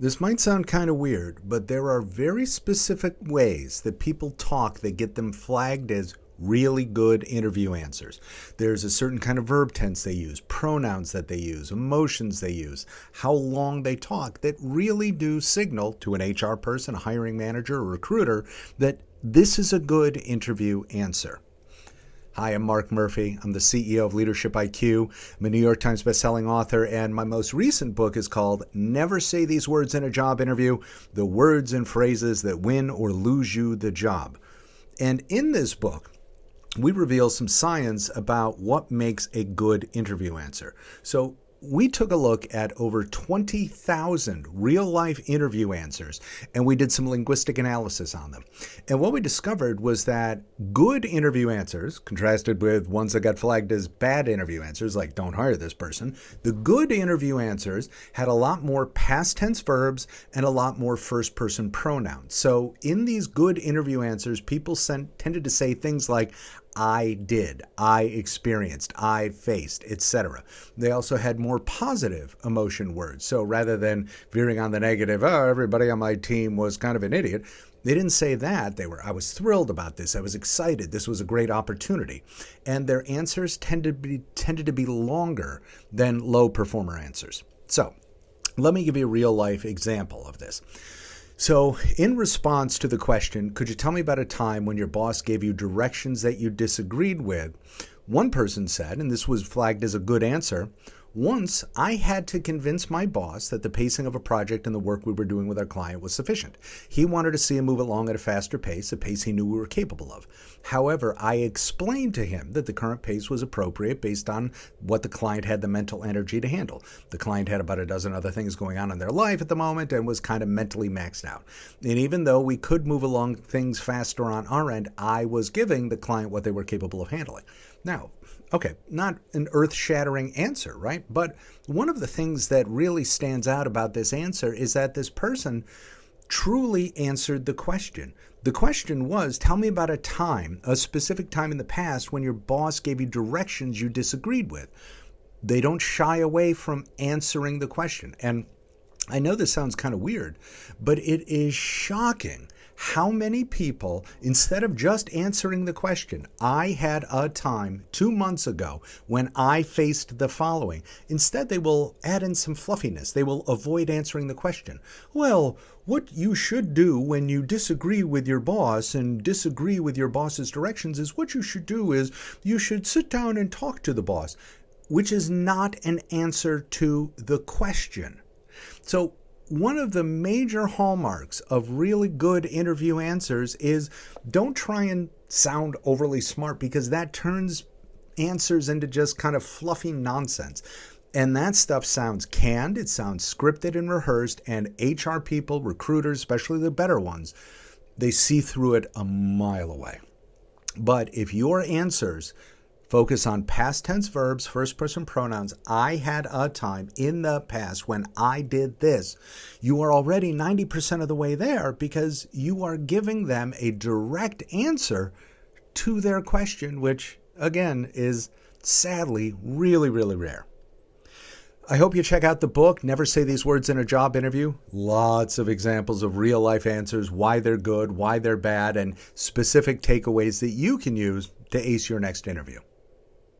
This might sound kind of weird, but there are very specific ways that people talk that get them flagged as really good interview answers. There's a certain kind of verb tense they use, pronouns that they use, emotions they use, how long they talk that really do signal to an HR person, a hiring manager, or recruiter that this is a good interview answer. Hi, I'm Mark Murphy. I'm the CEO of Leadership IQ. I'm a New York Times bestselling author, and my most recent book is called Never Say These Words in a Job Interview, The Words and Phrases That Win or Lose You the Job. And in this book, we reveal some science about what makes a good interview answer. So we took a look at over 20,000 real-life interview answers, and we did some linguistic analysis on them. And what we discovered was that good interview answers, contrasted with ones that got flagged as bad interview answers, like don't hire this person, the good interview answers had a lot more past tense verbs and a lot more first-person pronouns. So in these good interview answers, people tended to say things like, I did, I experienced, I faced, etc. They also had more positive emotion words. So rather than veering on the negative, oh, everybody on my team was kind of an idiot, they didn't say that. I was thrilled about this. I was excited. This was a great opportunity. And their answers tended to be longer than low performer answers. So let me give you a real life example of this. So in response to the question, could you tell me about a time when your boss gave you directions that you disagreed with? One person said, and this was flagged as a good answer, once I had to convince my boss that the pacing of a project and the work we were doing with our client was sufficient. He wanted to see him move along at a faster pace, a pace he knew we were capable of. However, I explained to him that the current pace was appropriate based on what the client had the mental energy to handle. The client had about a dozen other things going on in their life at the moment and was kind of mentally maxed out. And even though we could move along things faster on our end, I was giving the client what they were capable of handling. Now, okay, not an earth-shattering answer, right? But one of the things that really stands out about this answer is that this person truly answered the question. The question was, tell me about a time, a specific time in the past when your boss gave you directions you disagreed with. They don't shy away from answering the question. And I know this sounds kind of weird, but it is shocking how many people, instead of just answering the question, I had a time 2 months ago when I faced the following, instead they will add in some fluffiness. They will avoid answering the question. Well, what you should do when you disagree with your boss and disagree with your boss's directions is what you should do is you should sit down and talk to the boss, which is not an answer to the question. So one of the major hallmarks of really good interview answers is don't try and sound overly smart, because that turns answers into just kind of fluffy nonsense. And that stuff sounds canned, it sounds scripted and rehearsed, and HR people, recruiters, especially the better ones, they see through it a mile away. But if your answers focus on past tense verbs, first-person pronouns, I had a time in the past when I did this, you are already 90% of the way there, because you are giving them a direct answer to their question, which, again, is sadly really, really rare. I hope you check out the book, Never Say These Words in a Job Interview. Lots of examples of real-life answers, why they're good, why they're bad, and specific takeaways that you can use to ace your next interview.